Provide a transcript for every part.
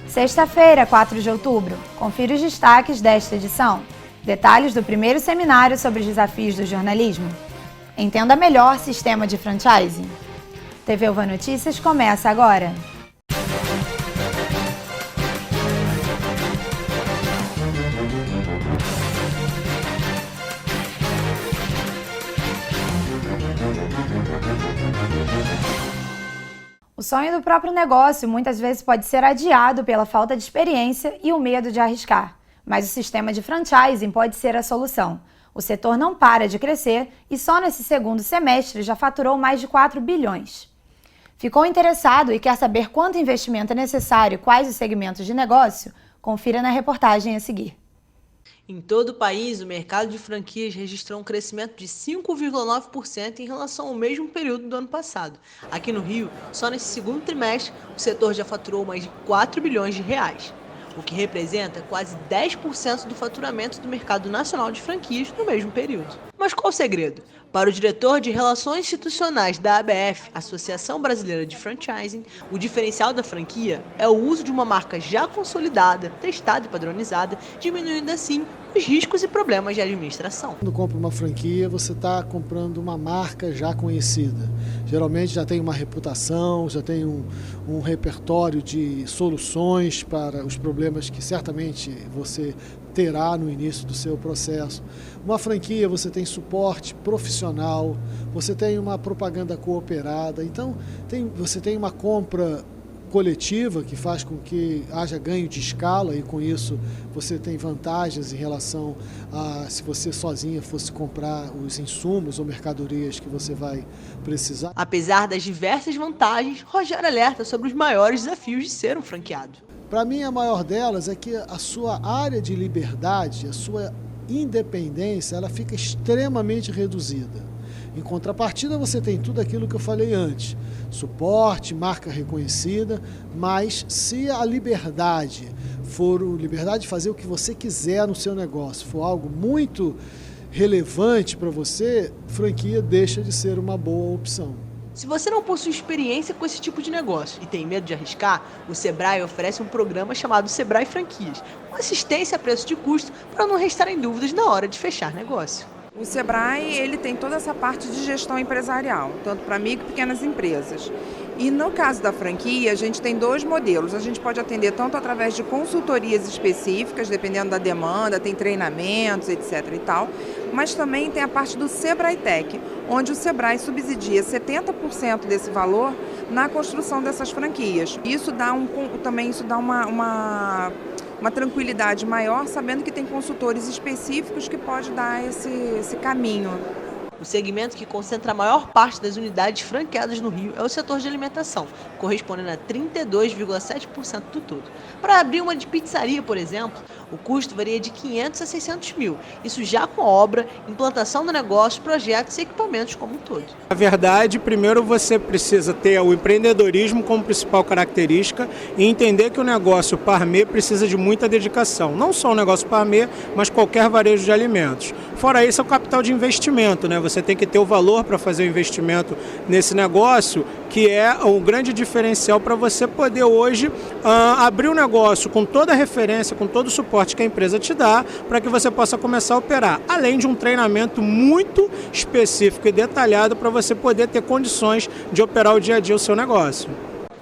Sexta-feira, 4 de outubro. Confira os destaques desta edição. Detalhes do primeiro seminário sobre os desafios do jornalismo. Entenda melhor sistema de franchising. TV Uva Notícias começa agora. O sonho do próprio negócio muitas vezes pode ser adiado pela falta de experiência e o medo de arriscar, mas o sistema de franchising pode ser a solução. O setor não para de crescer e só nesse segundo semestre já faturou mais de 4 bilhões. Ficou interessado e quer saber quanto investimento é necessário e quais os segmentos de negócio? Confira na reportagem a seguir. Em todo o país, o mercado de franquias registrou um crescimento de 5,9% em relação ao mesmo período do ano passado. Aqui no Rio, só nesse segundo trimestre, o setor já faturou mais de 4 bilhões de reais, o que representa quase 10% do faturamento do mercado nacional de franquias no mesmo período. Mas qual o segredo? Para o diretor de Relações Institucionais da ABF, Associação Brasileira de Franchising, o diferencial da franquia é o uso de uma marca já consolidada, testada e padronizada, diminuindo assim os riscos e problemas de administração. Quando compra uma franquia, você está comprando uma marca já conhecida. Geralmente já tem uma reputação, já tem um repertório de soluções para os problemas que certamente você terá no início do seu processo. Uma franquia, você tem suporte profissional, você tem uma propaganda cooperada, então você tem uma compra coletiva que faz com que haja ganho de escala e com isso você tem vantagens em relação a se você sozinha fosse comprar os insumos ou mercadorias que você vai precisar. Apesar das diversas vantagens, Rogério alerta sobre os maiores desafios de ser um franqueado. Para mim, a maior delas é que a sua área de liberdade, a sua independência, ela fica extremamente reduzida. Em contrapartida, você tem tudo aquilo que eu falei antes, suporte, marca reconhecida, mas se a liberdade for liberdade de fazer o que você quiser no seu negócio, for algo muito relevante para você, franquia deixa de ser uma boa opção. Se você não possui experiência com esse tipo de negócio e tem medo de arriscar, o Sebrae oferece um programa chamado Sebrae Franquias, uma assistência a preço de custo para não restarem dúvidas na hora de fechar negócio. O Sebrae ele tem toda essa parte de gestão empresarial, tanto para micro e pequenas empresas. E no caso da franquia, a gente tem dois modelos. A gente pode atender tanto através de consultorias específicas, dependendo da demanda, tem treinamentos, etc. e tal, mas também tem a parte do Sebrae Tech, onde o Sebrae subsidia 70% desse valor na construção dessas franquias. Isso dá uma tranquilidade maior, sabendo que tem consultores específicos que podem dar esse caminho. O segmento que concentra a maior parte das unidades franqueadas no Rio é o setor de alimentação, correspondendo a 32,7% do todo. Para abrir uma de pizzaria, por exemplo, o custo varia de 500 a 600 mil, isso já com obra, implantação do negócio, projetos e equipamentos como um todo. Na verdade, primeiro você precisa ter o empreendedorismo como principal característica e entender que o negócio parmê precisa de muita dedicação. Não só o negócio parmê, mas qualquer varejo de alimentos. Fora isso, é o capital de investimento, né? Você tem que ter o valor para fazer o investimento nesse negócio, que é o grande diferencial para você poder hoje abrir um negócio com toda a referência, com todo o suporte que a empresa te dá, para que você possa começar a operar. Além de um treinamento muito específico e detalhado para você poder ter condições de operar o dia a dia o seu negócio.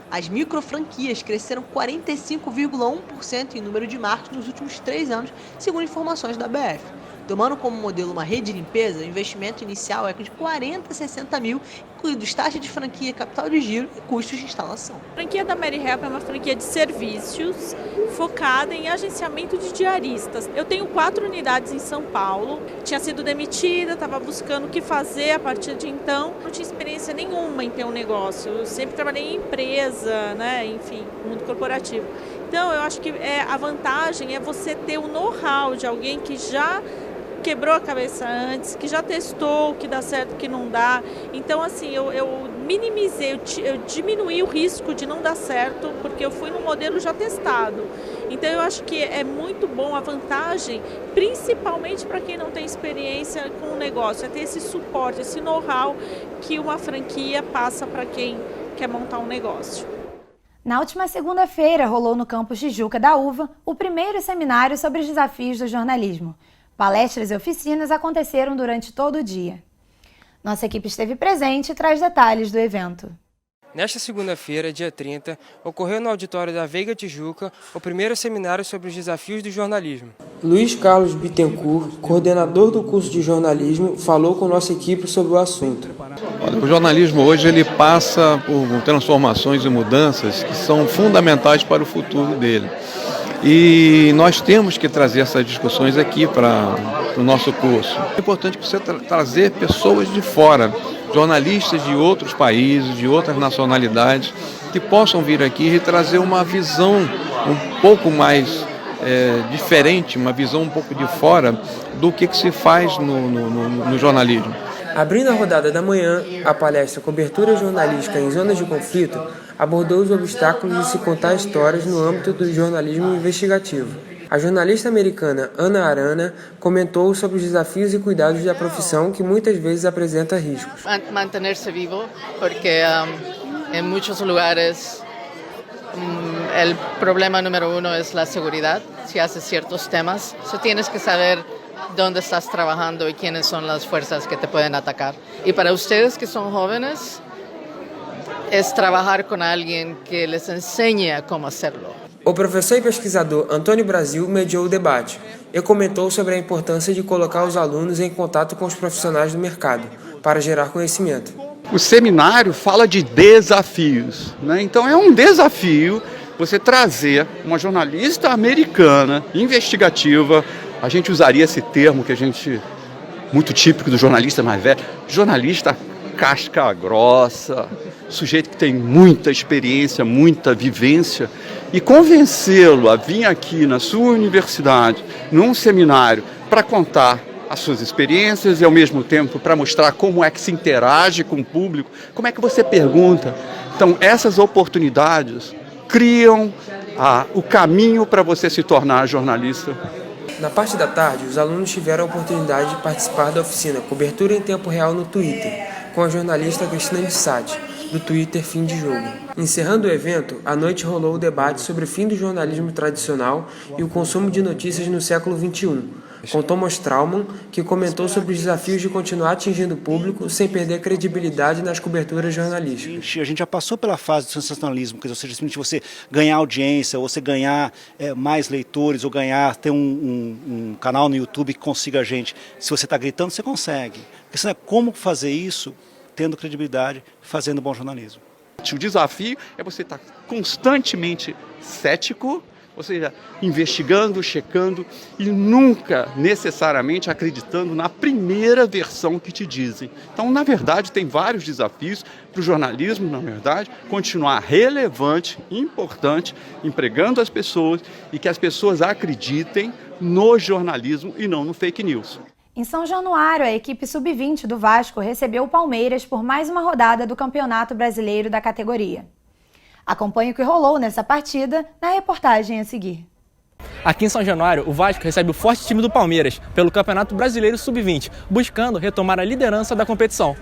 As microfranquias cresceram 45,1% em número de marcas nos últimos 3 anos, segundo informações da ABF. Tomando como modelo uma rede de limpeza, o investimento inicial é de 40 a 60 mil, incluídos taxa de franquia, capital de giro e custos de instalação. A franquia da Mary Help é uma franquia de serviços focada em agenciamento de diaristas. Eu tenho 4 unidades em São Paulo, tinha sido demitida, estava buscando o que fazer a partir de então. Não tinha experiência nenhuma em ter um negócio, eu sempre trabalhei em empresa, né? Enfim, mundo corporativo. Então eu acho que a vantagem é você ter o know-how de alguém que já quebrou a cabeça antes, que já testou o que dá certo, o que não dá. Então, assim, eu minimizei, eu diminuí o risco de não dar certo, porque eu fui num modelo já testado. Então, eu acho que é muito bom a vantagem, principalmente para quem não tem experiência com o negócio, é ter esse suporte, esse know-how que uma franquia passa para quem quer montar um negócio. Na última segunda-feira, rolou no campus Tijuca da UVA o primeiro seminário sobre os desafios do jornalismo. Palestras e oficinas aconteceram durante todo o dia. Nossa equipe esteve presente e traz detalhes do evento. Nesta segunda-feira, dia 30, ocorreu no auditório da Veiga Tijuca o primeiro seminário sobre os desafios do jornalismo. Luiz Carlos Bittencourt, coordenador do curso de jornalismo, falou com nossa equipe sobre o assunto. O jornalismo hoje ele passa por transformações e mudanças que são fundamentais para o futuro dele. E nós temos que trazer essas discussões aqui para o nosso curso. É importante você trazer pessoas de fora, jornalistas de outros países, de outras nacionalidades, que possam vir aqui e trazer uma visão um pouco mais diferente, uma visão um pouco de fora do que se faz no jornalismo. Abrindo a rodada da manhã, a palestra Cobertura Jornalística em Zonas de Conflito abordou os obstáculos de se contar histórias no âmbito do jornalismo investigativo. A jornalista americana Ana Arana comentou sobre os desafios e cuidados da profissão que muitas vezes apresenta riscos. Mantenerse vivo, porque em muitos lugares o problema número uno es la seguridad. Si haces ciertos temas, tienes que saber dónde estás trabajando y quiénes son las fuerzas que te pueden atacar. Y para ustedes que son jóvenes, es trabajar con alguien que les enseñe cómo hacerlo. O professor e pesquisador Antônio Brasil mediou o debate e comentou sobre a importância de colocar os alunos em contato com os profissionais do mercado para gerar conhecimento. O seminário fala de desafios, né? Então é um desafio você trazer uma jornalista americana, investigativa, a gente usaria esse termo que a gente, muito típico do jornalista mais velho, jornalista casca grossa, sujeito que tem muita experiência, muita vivência, e convencê-lo a vir aqui na sua universidade, num seminário, para contar as suas experiências e, ao mesmo tempo, para mostrar como é que se interage com o público, como é que você pergunta. Então, essas oportunidades criam o caminho para você se tornar jornalista. Na parte da tarde, os alunos tiveram a oportunidade de participar da oficina Cobertura em Tempo Real no Twitter, com a jornalista Cristina Bissati, do Twitter Fim de Jogo. Encerrando o evento, à noite rolou o debate sobre o fim do jornalismo tradicional e o consumo de notícias no século XXI, com Thomas Trauman, que comentou sobre os desafios de continuar atingindo o público sem perder credibilidade nas coberturas jornalísticas. A gente já passou pela fase do sensacionalismo, ou seja, simplesmente você ganhar audiência, ou você ganhar mais leitores, ou ter um canal no YouTube que consiga a gente. Se você está gritando, você consegue. A questão é como fazer isso tendo credibilidade, fazendo bom jornalismo. O desafio é você estar constantemente cético, ou seja, investigando, checando e nunca necessariamente acreditando na primeira versão que te dizem. Então, na verdade, tem vários desafios para o jornalismo, na verdade, continuar relevante, importante, empregando as pessoas e que as pessoas acreditem no jornalismo e não no fake news. Em São Januário, a equipe sub-20 do Vasco recebeu o Palmeiras por mais uma rodada do Campeonato Brasileiro da categoria. Acompanhe o que rolou nessa partida na reportagem a seguir. Aqui em São Januário, o Vasco recebe o forte time do Palmeiras pelo Campeonato Brasileiro Sub-20, buscando retomar a liderança da competição.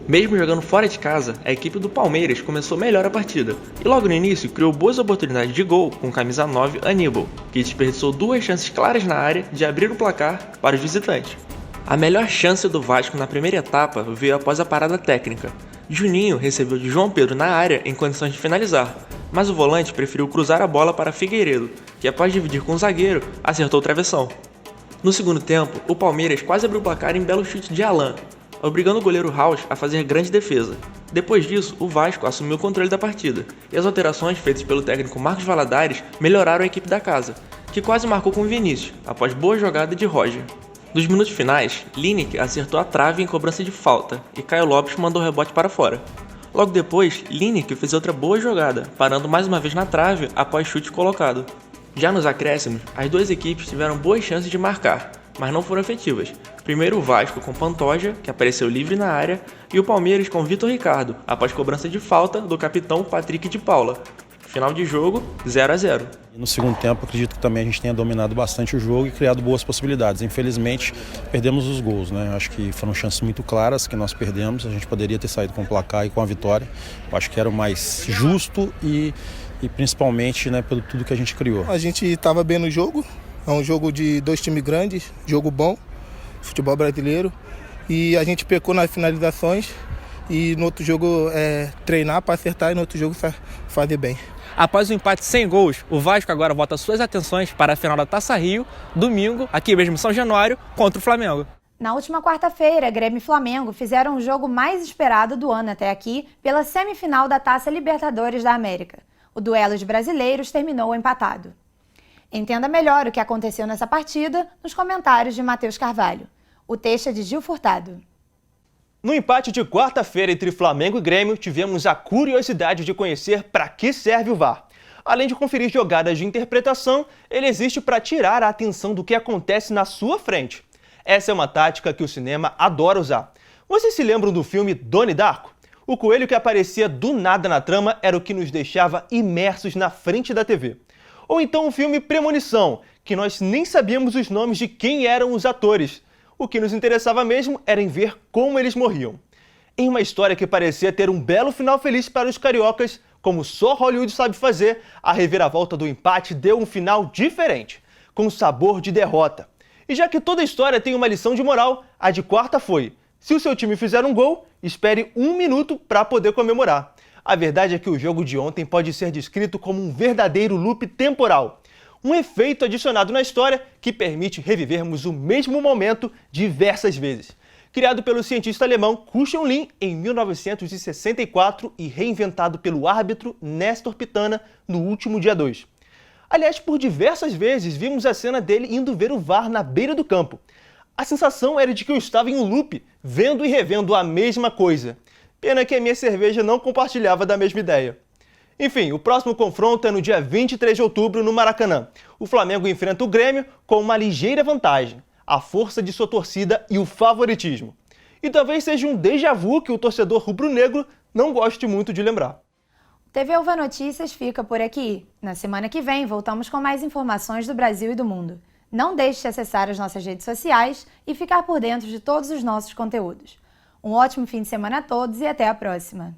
Mesmo jogando fora de casa, a equipe do Palmeiras começou melhor a partida e logo no início criou boas oportunidades de gol com camisa 9 Aníbal, que desperdiçou 2 chances claras na área de abrir o placar para os visitantes. A melhor chance do Vasco na primeira etapa veio após a parada técnica. Juninho recebeu de João Pedro na área em condições de finalizar, mas o volante preferiu cruzar a bola para Figueiredo, que após dividir com o zagueiro, acertou o travessão. No segundo tempo, o Palmeiras quase abriu o placar em belo chute de Alan, obrigando o goleiro Raus a fazer grande defesa. Depois disso, o Vasco assumiu o controle da partida, e as alterações feitas pelo técnico Marcos Valadares melhoraram a equipe da casa, que quase marcou com Vinícius, após boa jogada de Roger. Nos minutos finais, Lineker acertou a trave em cobrança de falta, e Caio Lopes mandou o rebote para fora. Logo depois, Lineker fez outra boa jogada, parando mais uma vez na trave após chute colocado. Já nos acréscimos, as duas equipes tiveram boas chances de marcar, mas não foram efetivas. Primeiro o Vasco com Pantoja, que apareceu livre na área, e o Palmeiras com Vitor Ricardo, após cobrança de falta do capitão Patrick de Paula. Final de jogo, 0-0. No segundo tempo, acredito que também a gente tenha dominado bastante o jogo e criado boas possibilidades. Infelizmente, perdemos os gols, né? Acho que foram chances muito claras que nós perdemos. A gente poderia ter saído com o placar e com a vitória. Eu acho que era o mais justo e e principalmente, né, pelo tudo que a gente criou. A gente estava bem no jogo, é um jogo de 2 times grandes, jogo bom, futebol brasileiro, e a gente pecou nas finalizações e no outro jogo treinar para acertar e no outro jogo fazer bem. Após o empate sem gols, o Vasco agora volta suas atenções para a final da Taça Rio, domingo, aqui mesmo em São Januário, contra o Flamengo. Na última quarta-feira, Grêmio e Flamengo fizeram o jogo mais esperado do ano até aqui pela semifinal da Taça Libertadores da América. O duelo de brasileiros terminou empatado. Entenda melhor o que aconteceu nessa partida nos comentários de Matheus Carvalho. O texto é de Gil Furtado. No empate de quarta-feira entre Flamengo e Grêmio, tivemos a curiosidade de conhecer para que serve o VAR. Além de conferir jogadas de interpretação, ele existe para tirar a atenção do que acontece na sua frente. Essa é uma tática que o cinema adora usar. Vocês se lembram do filme Donnie Darko? O coelho que aparecia do nada na trama era o que nos deixava imersos na frente da TV. Ou então o filme Premonição, que nós nem sabíamos os nomes de quem eram os atores. O que nos interessava mesmo era em ver como eles morriam. Em uma história que parecia ter um belo final feliz para os cariocas, como só Hollywood sabe fazer, a reviravolta do empate deu um final diferente, com sabor de derrota. E já que toda história tem uma lição de moral, a de quarta foi: se o seu time fizer um gol, espere 1 minuto para poder comemorar. A verdade é que o jogo de ontem pode ser descrito como um verdadeiro loop temporal. Um efeito adicionado na história que permite revivermos o mesmo momento diversas vezes. Criado pelo cientista alemão Christian Lin em 1964 e reinventado pelo árbitro Néstor Pitana no último dia 2. Aliás, por diversas vezes vimos a cena dele indo ver o VAR na beira do campo. A sensação era de que eu estava em um loop, vendo e revendo a mesma coisa. Pena que a minha cerveja não compartilhava da mesma ideia. Enfim, o próximo confronto é no dia 23 de outubro no Maracanã. O Flamengo enfrenta o Grêmio com uma ligeira vantagem: a força de sua torcida e o favoritismo. E talvez seja um déjà vu que o torcedor rubro-negro não goste muito de lembrar. O TV Uva Notícias fica por aqui. Na semana que vem voltamos com mais informações do Brasil e do mundo. Não deixe de acessar as nossas redes sociais e ficar por dentro de todos os nossos conteúdos. Um ótimo fim de semana a todos e até a próxima!